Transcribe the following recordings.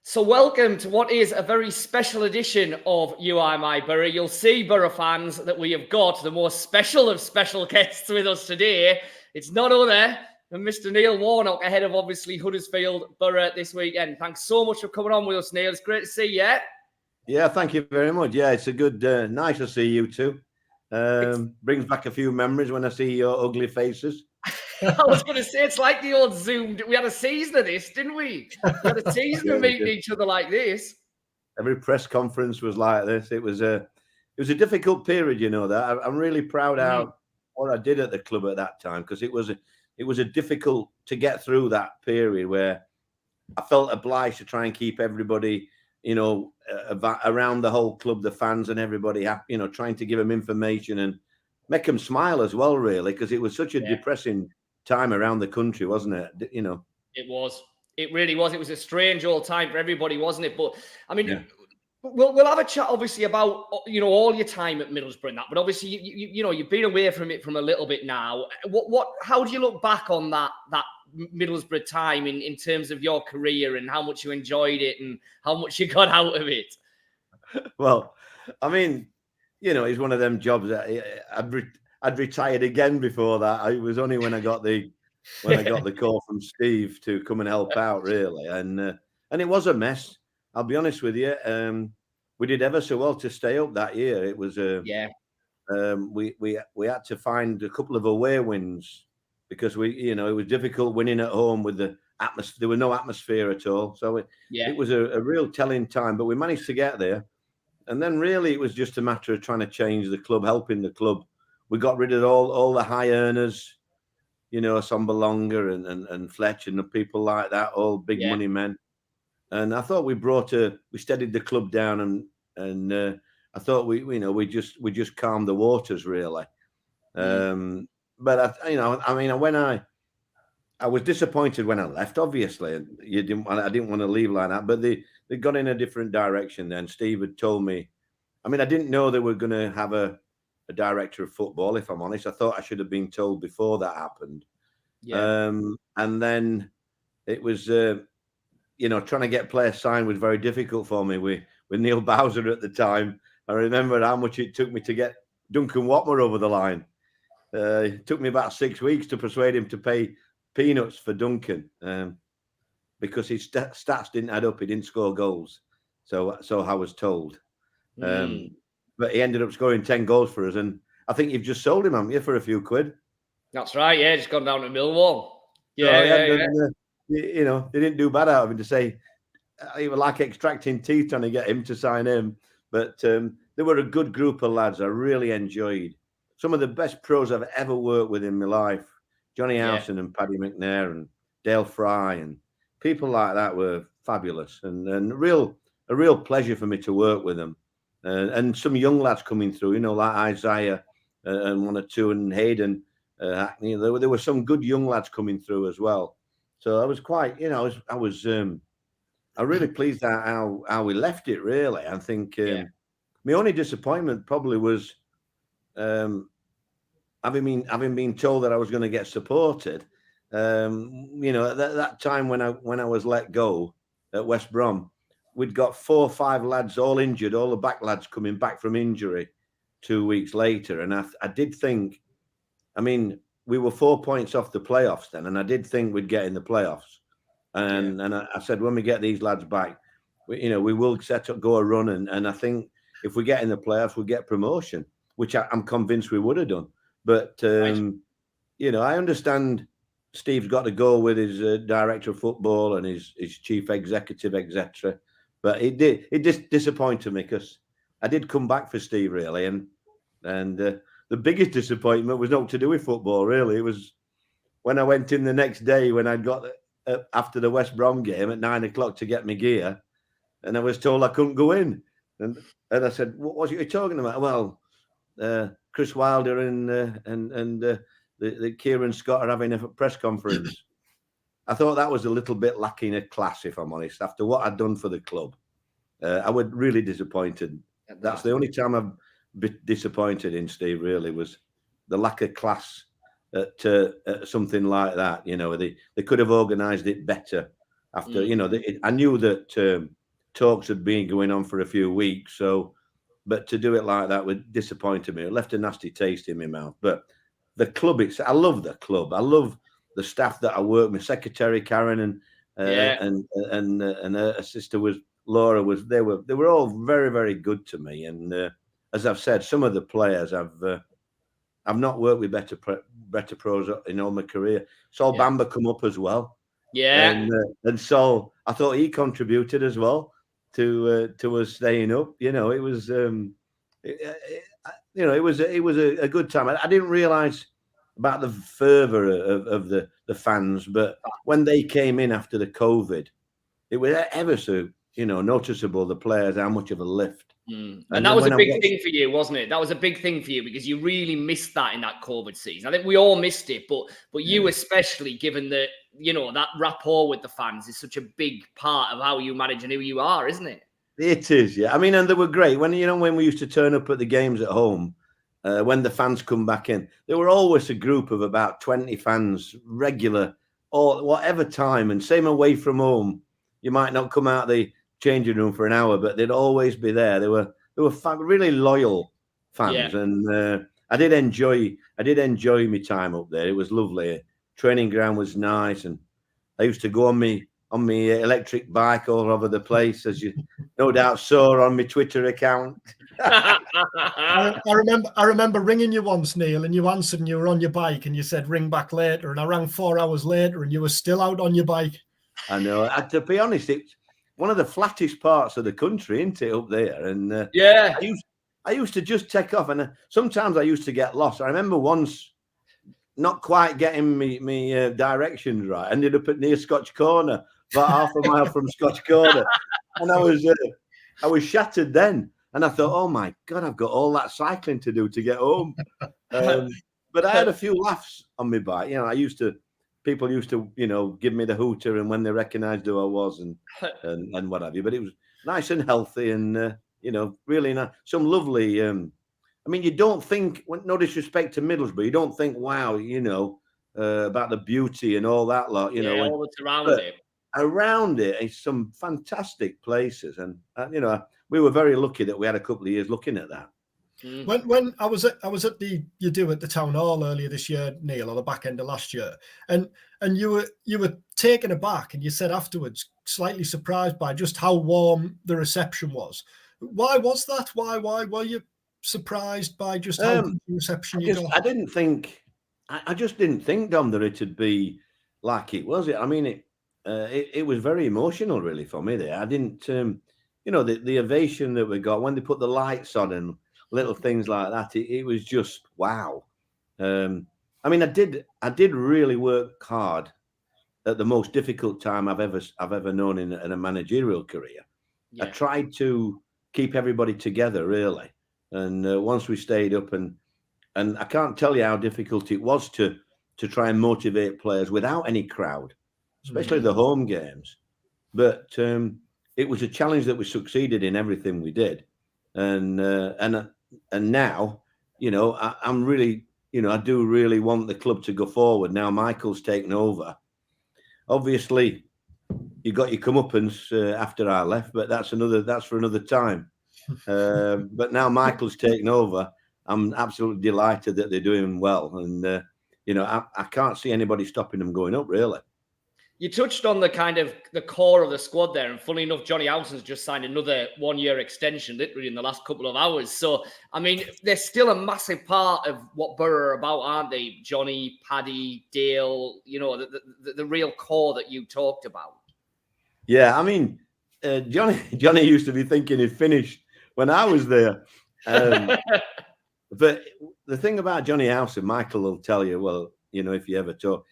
So welcome to what is a very special edition of You I My Borough. You'll see, Borough fans, that we have got the most special of special guests with us today. It's none other than Mr. Neil Warnock, ahead of obviously Huddersfield Borough this weekend. Thanks so much for coming on with us, Neil. It's great to see you. Yeah, thank you very much. Yeah, it's a good, nice to see you too. Brings back a few memories when I see your ugly faces. I was going to say, it's like the old Zoom. We had a season of this, didn't we? We had a season of meeting each other like this. Every press conference was like this. It was a difficult period, you know that. I'm really proud of what I did at the club at that time, because it was a difficult to get through that period where I felt obliged to try and keep everybody, you know, around the whole club, the fans and everybody happy, you know, trying to give them information and make them smile as well, really, because it was such a depressing time around the country, wasn't it? You know, it was. It really was. It was a strange old time for everybody, wasn't it? But I mean, yeah. we'll have a chat, obviously, about all your time at Middlesbrough and that. But obviously, you've been away from it from a little bit now. How do you look back on that Middlesbrough time in terms of your career and how much you enjoyed it and how much you got out of it? Well, I mean, you know, it's one of them jobs that I'd retired again before that. It was only when I got the call from Steve to come and help out, really, and it was a mess. I'll be honest with you. We did ever so well to stay up that year. It was we had to find a couple of away wins because it was difficult winning at home with the atmosphere. There was no atmosphere at all, so it was a real telling time. But we managed to get there. And then really it was just a matter of trying to change the club, helping the club. We got rid of all the high earners, you know, Sombalonga and Fletch and the people like that, all big money men. And I thought we steadied the club down and I thought we just calmed the waters, really. But I was disappointed when I left. Obviously, I didn't want to leave like that. But they got in a different direction. Then Steve had told me. I mean, I didn't know they were going to have a director of football. If I'm honest, I thought I should have been told before that happened. Yeah. And then it was, trying to get players signed was very difficult for me with Neil Bowser at the time. I remember how much it took me to get Duncan Watmer over the line. It took me about 6 weeks to persuade him to pay peanuts for Duncan because his stats didn't add up. He didn't score goals, so I was told. But he ended up scoring 10 goals for us, and I think you've just sold him, haven't you, for a few quid? That's right. Yeah, just gone down to Millwall. You know, they didn't do bad out of him to say it was like extracting teeth trying to get him to sign him. But they were a good group of lads. I really enjoyed some of the best pros I've ever worked with in my life. Johnny Howson and Paddy McNair and Dale Fry and people like that were fabulous and a real pleasure for me to work with them. And some young lads coming through, you know, like Isaiah and one or two, and Hayden. There were some good young lads coming through as well. So I was quite, you know, I was really pleased at how we left it. Really, I think my only disappointment probably was having been told that I was going to get supported. You know, at that time when I was let go at West Brom, we'd got 4 or 5 lads all injured, all the back lads coming back from injury 2 weeks later. And I did think, I mean, we were 4 points off the playoffs then, and I did think we'd get in the playoffs. And I said, when we get these lads back, we will go a run. And I think if we get in the playoffs, we'll get promotion, which I'm convinced we would have done. But, you know, I understand Steve's got to go with his director of football and his chief executive, etc. But it just disappointed me because I did come back for Steve, really. And the biggest disappointment was not to do with football, really. It was when I went in the next day when I'd got after the West Brom game at 9 o'clock to get my gear, and I was told I couldn't go in. And I said, "What are you talking about?" Well, Chris Wilder and the Kieran Scott are having a press conference. I thought that was a little bit lacking of class, if I'm honest. After what I'd done for the club, I was really disappointed. That's the only time I've been disappointed in Steve. Really, was the lack of class at something like that. You know, they could have organised it better. after I knew that talks had been going on for a few weeks. So, but to do it like that would disappointed me. It left a nasty taste in my mouth. But the club, I love the club. I love the staff that I work with. Secretary Karen and her sister was Laura. They were all very, very good to me. And as I've said, some of the players I've not worked with better pros in all my career. Saul Bamba come up as well. Yeah. And so I thought he contributed as well to us staying up. It was it was a good time. I didn't realise about the fervour of the fans, but when they came in after the COVID, it was ever so noticeable, the players, how much of a lift. And that was a big thing for you, wasn't it? That was a big thing for you because you really missed that in that COVID season. I think we all missed it, but you especially, given that that rapport with the fans is such a big part of how you manage and who you are, isn't it? It is, yeah. I mean, and they were great when we used to turn up at the games at home. When the fans come back in, there were always a group of about 20 fans, regular, or whatever time, and same away from home. You might not come out the changing room for an hour, but they'd always be there. They were really loyal fans, and I did enjoy my time up there. It was lovely. Training ground was nice, and I used to go on my electric bike all over the place, as you no doubt saw on my Twitter account. I remember ringing you once, Neil, and you answered and you were on your bike and you said ring back later, and I rang 4 hours later and you were still out on your bike. I know. To be honest, it's one of the flattest parts of the country, isn't it, up there? And I used to just take off, and sometimes I used to get lost. I remember once not quite getting me directions right. Ended up near Scotch Corner, about half a mile from Scotch Corner, and I was shattered then. And I thought, oh my God, I've got all that cycling to do to get home. But I had a few laughs on my bike. People used to, give me the hooter, and when they recognised who I was and what have you. But it was nice and healthy, and really nice. Some lovely. I mean, you don't think, no disrespect to Middlesbrough, you don't think, wow, about the beauty and all that lot. All that's around it. Around it is some fantastic places, and we were very lucky that we had a couple of years looking at that. When I was at the town hall earlier this year, Neil, or the back end of last year, and you were taken aback, and you said afterwards, slightly surprised by just how warm the reception was. Why was that? Why were you surprised by just how good the reception you got? I just didn't think, Dom, that it'd be like it was. I mean, it was very emotional, really, for me there. I didn't, the ovation that we got when they put the lights on and little things like that. It was just wow. I mean, I did really work hard at the most difficult time I've ever known in a managerial career. Yeah. I tried to keep everybody together, really, and once we stayed up, and I can't tell you how difficult it was to try and motivate players without any crowd, especially the home games. But it was a challenge that we succeeded in everything we did, and now, I'm really, I do really want the club to go forward. Now Michael's taken over. Obviously, you got your comeuppance after I left, but that's for another time. But now Michael's taken over. I'm absolutely delighted that they're doing well, and I can't see anybody stopping them going up, really. You touched on the core of the squad there, and funny enough, Johnny Howson's just signed another 1-year extension literally in the last couple of hours. So, I mean, they're still a massive part of what Borough are about, aren't they? Johnny, Paddy, Dale, the real core that you talked about. Yeah, I mean, Johnny used to be thinking he'd finished when I was there. But the thing about Johnny Howson, Michael will tell you, well, if you ever talk,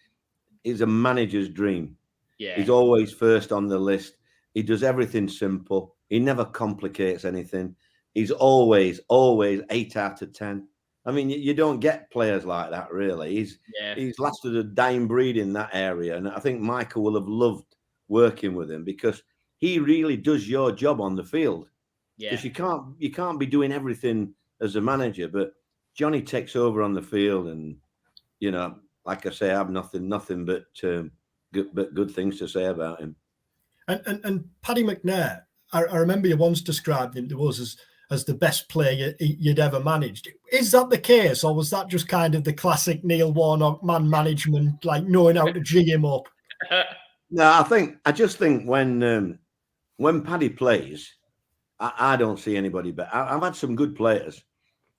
he's a manager's dream. Yeah. He's always first on the list. He does everything simple. He never complicates anything. He's always 8 out of 10. I mean, you don't get players like that, really. He's lasted a dying breed in that area. And I think Michael will have loved working with him because he really does your job on the field. Because you can't be doing everything as a manager, but Johnny takes over on the field, and like I say, I have nothing but good things to say about him. And Paddy McNair, I remember you once described him to us as the best player you'd ever managed. Is that the case, or was that just kind of the classic Neil Warnock man management, like knowing how to jig him up? No, I just think when Paddy plays, I don't see anybody better. I've had some good players,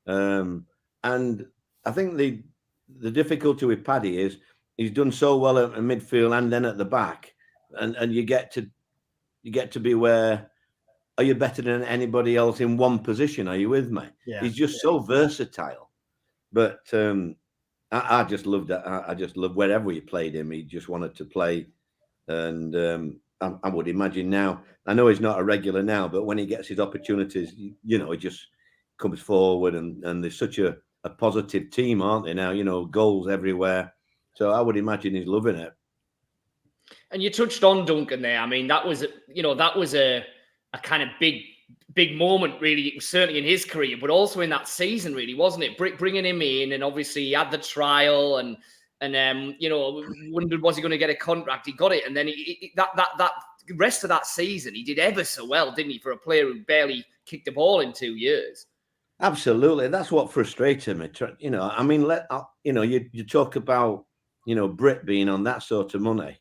and I think the difficulty with Paddy is he's done so well at midfield and then at the back, and you get to be where, are you better than anybody else in one position? Are you with me? Yeah. He's just so versatile. But I just loved that. I just loved wherever we played him. He just wanted to play. And I would imagine now, I know he's not a regular now, but when he gets his opportunities, he just comes forward and there's such a positive team, aren't they now? Goals everywhere. So I would imagine he's loving it. And you touched on Duncan there. I mean, that was a kind of big moment, really, certainly in his career, but also in that season, really, wasn't it? Bringing him in, and obviously he had the trial, and wondered, was he going to get a contract? He got it, and then that rest of that season, he did ever so well, didn't he, for a player who barely kicked the ball in 2 years? Absolutely, that's what frustrated me. I mean, you talk about Britt being on that sort of money.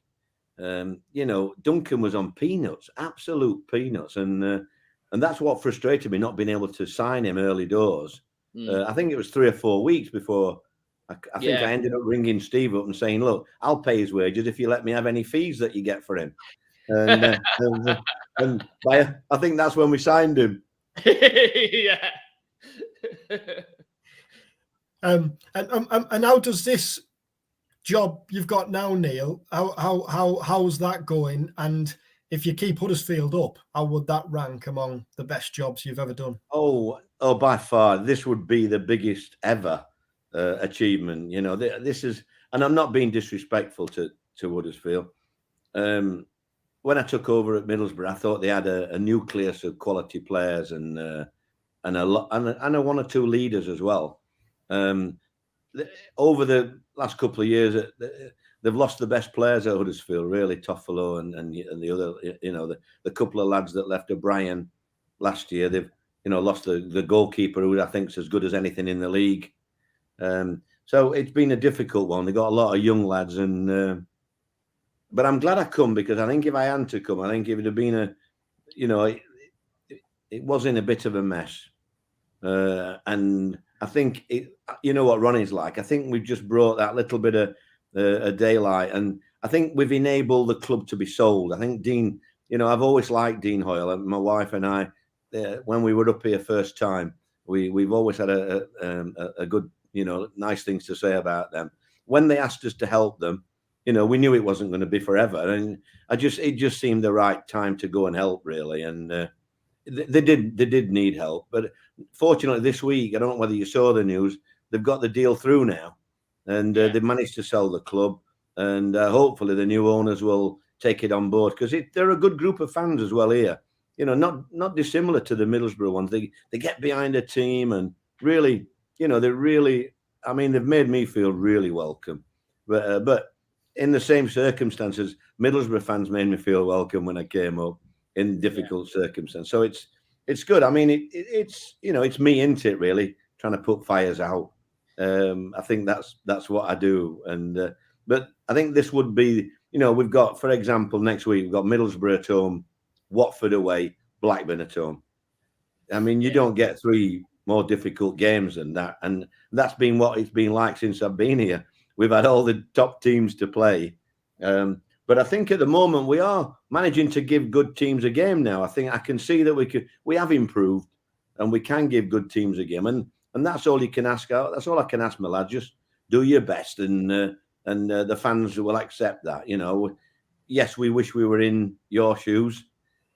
Duncan was on peanuts, absolute peanuts, and that's what frustrated me, not being able to sign him early doors. I think it was 3 or 4 weeks before. I think I ended up ringing Steve up and saying, "Look, I'll pay his wages if you let me have any fees that you get for him." And, I think that's when we signed him. Yeah. And how does this job you've got now, Neil, how's that going? And if you keep Huddersfield up, how would that rank among the best jobs you've ever done? Oh, by far, this would be the biggest ever achievement. This is, and I'm not being disrespectful to Huddersfield. When I took over at Middlesbrough, I thought they had a nucleus of quality players and a one or two leaders as well. Over the last couple of years, they've lost the best players at Huddersfield, really. Toffolo and the other, the couple of lads that left, O'Brien last year. They've lost the goalkeeper, who I think is as good as anything in the league. So it's been a difficult one. They got a lot of young lads, but I'm glad I come, because I think if I hadn't to come, I think it would have been it was in a bit of a mess. And I think what Ronnie's like. I think we've just brought that little bit of a daylight, and I think we've enabled the club to be sold. I think Dean, I've always liked Dean Hoyle, and my wife and I, when we were up here first time, we've always had a good, nice things to say about them. When they asked us to help them, we knew it wasn't going to be forever, and it just seemed the right time to go and help, really. And they did need help, but fortunately this week, I don't know whether you saw the news, they've got the deal through now, and they've managed to sell the club, and hopefully the new owners will take it on board, because they're a good group of fans as well here. Not dissimilar to the Middlesbrough ones. They get behind a team, and really, they've made me feel really welcome. But in the same circumstances, Middlesbrough fans made me feel welcome when I came up in difficult circumstances. So it's good. I mean, it's me, isn't it, really, trying to put fires out. I think that's what I do. And but I think this would be, we've got, for example, next week we've got Middlesbrough at home, Watford away, Blackburn at home. I mean, you don't get 3 more difficult games than that, and that's been what it's been like since I've been here. We've had all the top teams to play, but I think at the moment we are managing to give good teams a game now. I think I can see that we have improved, and we can give good teams a game, and that's all you can ask out. That's all I can ask, my lad. Just do your best, and the fans will accept that. Yes, we wish we were in your shoes,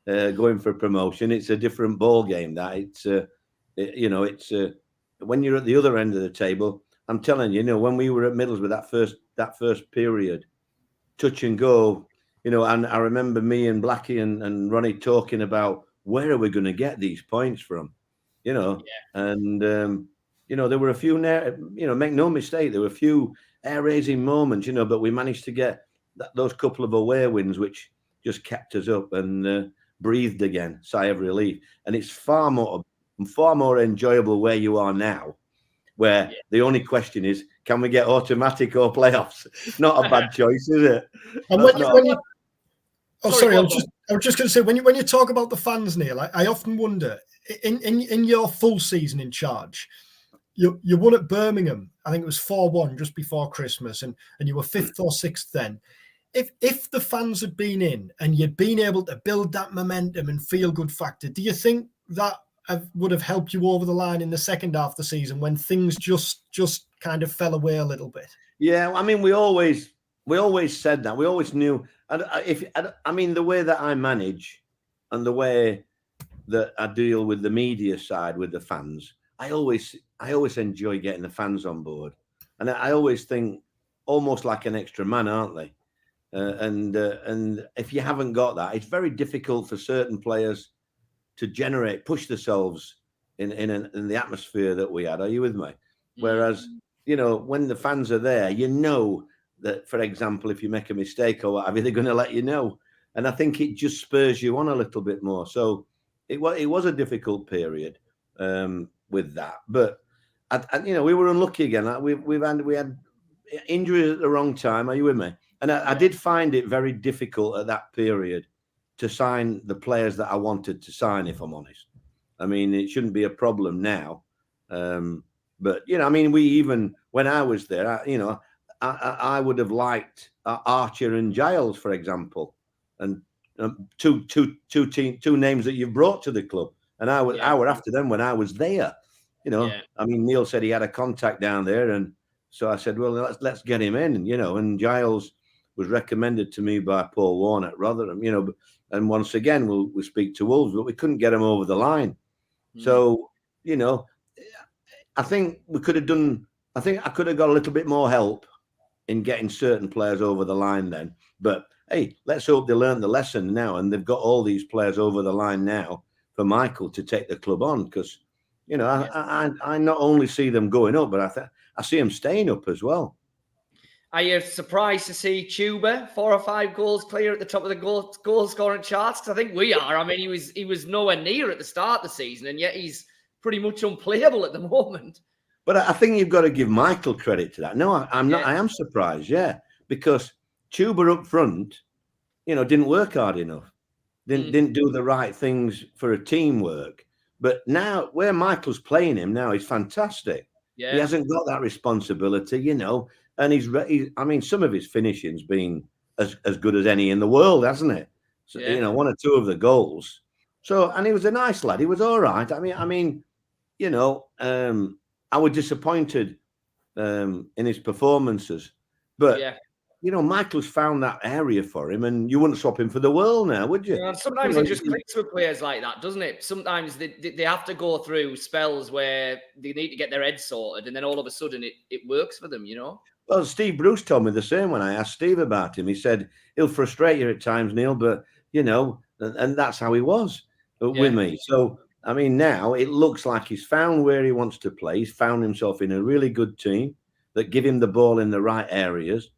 going for promotion. It's a different ball game. That it's when you're at the other end of the table. I'm telling you, when we were at Middlesbrough, that first period, touch and go, and I remember me and Blackie and Ronnie talking about, where are we going to get these points from, and there were a few, make no mistake, there were a few air-raising moments, but we managed to get those couple of away wins, which just kept us up and breathed again, sigh of relief. And it's far more enjoyable where you are now, where the only question is, can we get automatic or playoffs? Not a bad choice, is it? And when you sorry, I was just going to say, when you talk about the fans, Neil, I often wonder, in your full season in charge, you won at Birmingham. I think it was 4-1 just before Christmas, and you were 5th or 6th then. If the fans had been in and you'd been able to build that momentum and feel good factor, do you think that would have helped you over the line in the second half of the season when things just kind of fell away a little bit? Yeah, I mean, we always said that. We always knew. I mean, the way that I manage and the way that I deal with the media side with the fans, I always enjoy getting the fans on board, and I always think almost like an extra man, aren't they? And if you haven't got that, it's very difficult for certain players to push themselves in the atmosphere that we had. Are you with me? Whereas, when the fans are there, that, for example, if you make a mistake or whatever, they're going to let you know. And I think it just spurs you on a little bit more. So it was a difficult period with that. But, we were unlucky again. We had injuries at the wrong time. Are you with me? And I did find it very difficult at that period to sign the players that I wanted to sign, if I'm honest. I mean, it shouldn't be a problem now. But, when I was there, I would have liked Archer and Giles, for example, and two names that you've brought to the club. And I were after them when I was there. I mean, Neil said he had a contact down there, and so I said, well, let's get him in. And Giles was recommended to me by Paul Warne at Rotherham. And once again, we'll speak to Wolves, but we couldn't get him over the line. So, I think we could have done. I think I could have got a little bit more help in getting certain players over the line then. But hey, let's hope they learned the lesson now, and they've got all these players over the line now for Michael to take the club on, because I not only see them going up, but I see them staying up as well. Are you surprised to see Chuba 4 or 5 goals clear at the top of the goal scoring charts? Because I think we are. I mean, he was nowhere near at the start of the season, and yet he's pretty much unplayable at the moment. But I think you've got to give Michael credit to that. No, I'm not. I am surprised, because Chuba up front, didn't work hard enough, didn't do the right things for a teamwork. But now, where Michael's playing him now, he's fantastic. Yeah. He hasn't got that responsibility, and he's I mean, some of his finishing's been as good as any in the world, hasn't it? So, 1 or 2 of the goals. So, and he was a nice lad. He was all right. I mean, I was disappointed in his performances, but Michael's found that area for him, and you wouldn't swap him for the world now, would you? Yeah, sometimes it just clicks with players like that, doesn't it? Sometimes they have to go through spells where they need to get their head sorted, and then all of a sudden it works for them, Well, Steve Bruce told me the same when I asked Steve about him. He said he'll frustrate you at times, Neil, but and that's how he was with me. So. I mean, now it looks like he's found where he wants to play. He's found himself in a really good team that give him the ball in the right areas,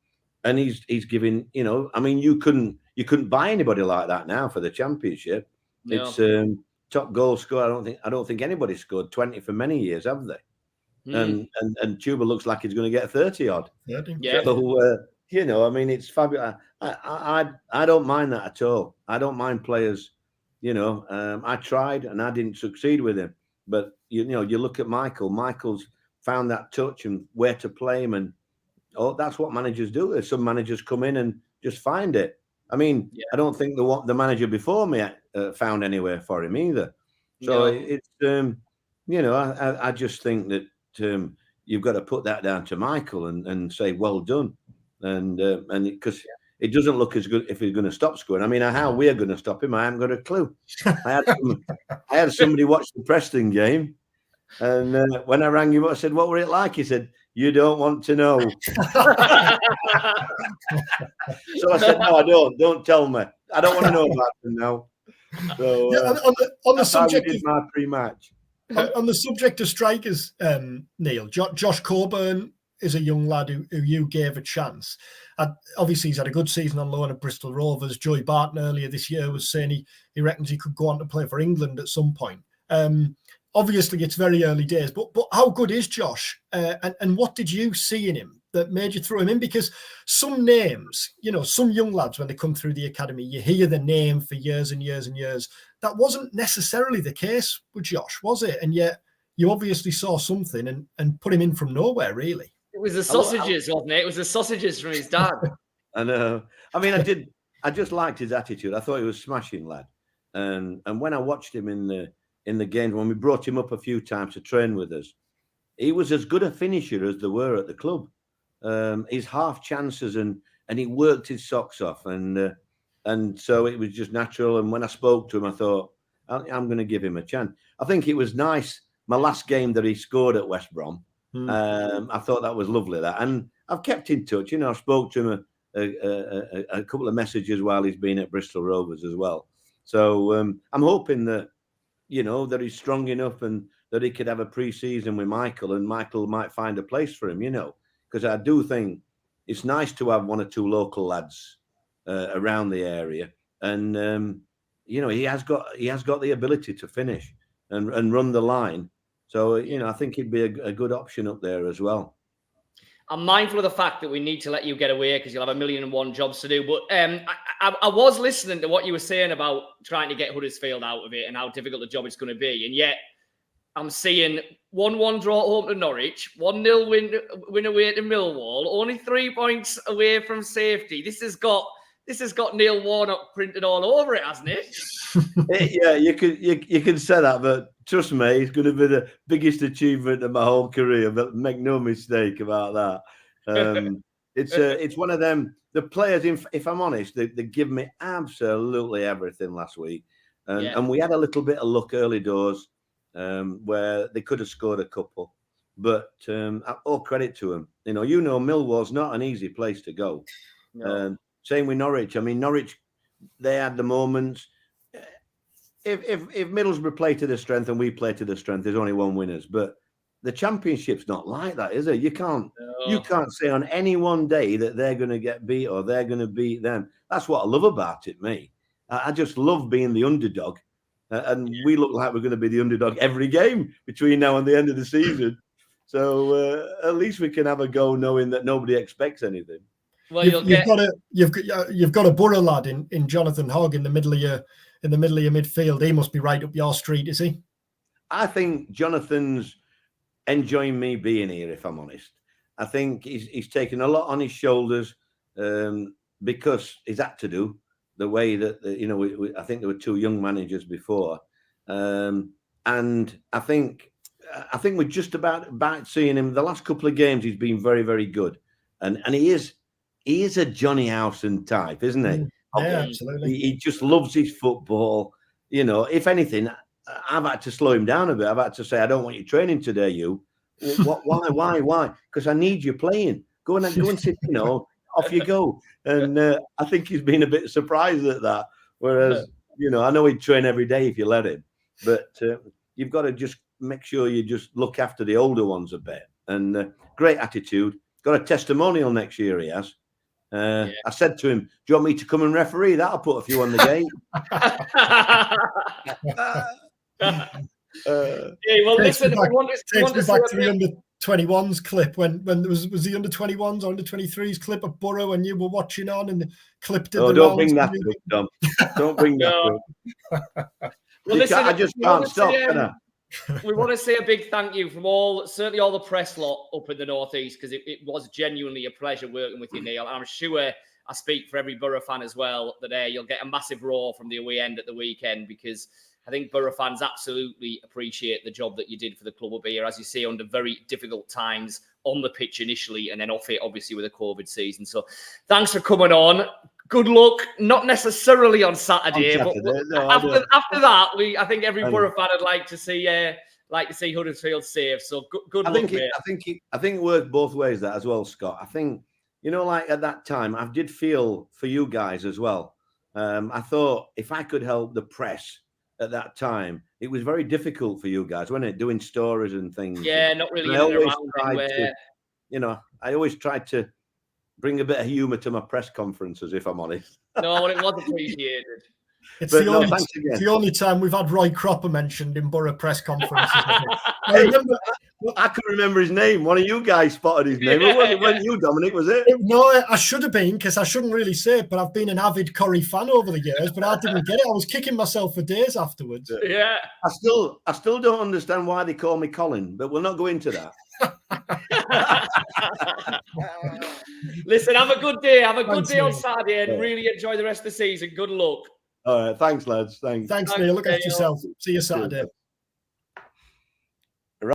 and he's giving. I mean, you couldn't buy anybody like that now for the Championship. No. It's top goal scorer. I don't think anybody scored 20 for many years, have they? And Chuba looks like he's going to get 30 odd. Yeah. So I mean, it's fabulous. I don't mind that at all. I don't mind players. I tried and I didn't succeed with him. But, you look at Michael. Michael's found that touch and where to play him. And that's what managers do. Some managers come in and just find it. I mean, I don't think the manager before me found anywhere for him either. So it's, I just think that you've got to put that down to Michael and say, well done. And because it doesn't look as good if he's going to stop scoring. I mean, how we're going to stop him, I haven't got a clue. I had somebody watch the Preston game, and when I rang him up, I said, what were it like? He said, you don't want to know. So I said, no, I don't. Don't tell me. I don't want to know about them now. So on the subject of my pre-match. On the subject of strikers, Neil, Josh Coburn is a young lad who you gave a chance. Obviously, he's had a good season on loan at Bristol Rovers. Joey Barton earlier this year was saying he reckons he could go on to play for England at some point. Obviously, it's very early days, but how good is Josh? And what did you see in him that made you throw him in? Because some names, some young lads, when they come through the academy, you hear the name for years and years and years. That wasn't necessarily the case with Josh, was it? And yet you obviously saw something and put him in from nowhere, really. It was the sausages, wasn't it? It was the sausages from his dad. I know. I mean, I just liked his attitude. I thought he was smashing, lad. And when I watched him in the game, when we brought him up a few times to train with us, he was as good a finisher as there were at the club. His half chances and he worked his socks off, and so it was just natural. And when I spoke to him, I thought I'm going to give him a chance. I think it was nice. My last game that he scored at West Brom, I thought that was lovely. And I've kept in touch. I spoke to him a couple of messages while he's been at Bristol Rovers as well. So I'm hoping that that he's strong enough and that he could have a pre-season with Michael, and Michael might find a place for him. Because I do think it's nice to have one or two local lads around the area, and he has got the ability to finish and run the line. So I think he'd be a good option up there as well. I'm mindful of the fact that we need to let you get away because you'll have 1,000,001 jobs to do. But I was listening to what you were saying about trying to get Huddersfield out of it and how difficult the job is going to be, and yet I'm seeing 1-1 draw at home to Norwich, 1-0 win away to Millwall, only 3 points away from safety. This has got Neil Warnock printed all over it, hasn't it? Yeah, you can say that, but trust me, it's going to be the biggest achievement of my whole career. But make no mistake about that. It's one of them. The players, if I'm honest, they give me absolutely everything last week, and we had a little bit of luck early doors. Where they could have scored a couple, but all credit to them. Millwall's not an easy place to go. No. Same with Norwich. I mean, Norwich, they had the moments. If Middlesbrough play to their strength and we play to their strength, there's only one winners. But the Championship's not like that, is it? You can't say on any one day that they're going to get beat or they're going to beat them. That's what I love about it, me. I just love being the underdog. And we look like we're going to be the underdog every game between now and the end of the season. So at least we can have a go knowing that nobody expects anything. Well, you've got a Borough lad in Jonathan Hogg in the middle of your midfield. He must be right up your street, is he? I think Jonathan's enjoying me being here, if I'm honest. I think he's taken a lot on his shoulders because he's had to do. The way that I think there were two young managers before, and I think we're just about seeing him. The last couple of games, he's been very, very good, and he is a Johnny Howson type, isn't he? Yeah, absolutely. He just loves his football. If anything, I've had to slow him down a bit. I've had to say, I don't want you training today. You, why? Because I need you playing. Go and sit. Off you go. And I think he's been a bit surprised at that. Whereas, I know he'd train every day if you let him. But you've got to just make sure you just look after the older ones a bit. And great attitude. Got a testimonial next year, he has. I said to him, do you want me to come and referee? That'll put a few on the game. Well, listen, takes me back to the under-21s clip when there was the under-21s or under-23s clip of Borough and you were watching on and the clip did the don't bring that up, Dom. Don't bring that up. Well, listen, I just can't stop, can I? We want to say a big thank you from certainly all the press lot up in the Northeast, because it was genuinely a pleasure working with you, Neil. And I'm sure I speak for every Borough fan as well that you'll get a massive roar from the away end at the weekend, because I think Borough fans absolutely appreciate the job that you did for the club up here, as you say, under very difficult times on the pitch initially and then off it, obviously, with the COVID season. So thanks for coming on. Good luck, not necessarily on Saturday, but after that, I think every Borough fan would like to see Huddersfield safe. So good luck, mate. I think it worked both ways that as well, Scott. I think, like at that time, I did feel for you guys as well. I thought if I could help the press at that time, it was very difficult for you guys, wasn't it? Doing stories and things. Yeah, not really. you know, I always try to bring a bit of humour to my press conferences, if I'm honest. No, it was appreciated. It's But the, no, only, thanks again. it's the only time we've had Roy Cropper mentioned in Borough press conferences. I remember, I could remember his name. One of you guys spotted his name. It wasn't you, Dominic, was it? no, I should have been, because I shouldn't really say it, but I've been an avid Corrie fan over the years, but I didn't get it. I was kicking myself for days afterwards. Yeah. I still don't understand why they call me Colin, but we'll not go into that. Listen, have a good day. Have a good Thanks, day on Neil. Saturday and Yeah. really enjoy the rest of the season. Good luck. All right. Thanks, lads. Thanks. Thanks, Neil. Look after Neil. yourself. See you Saturday.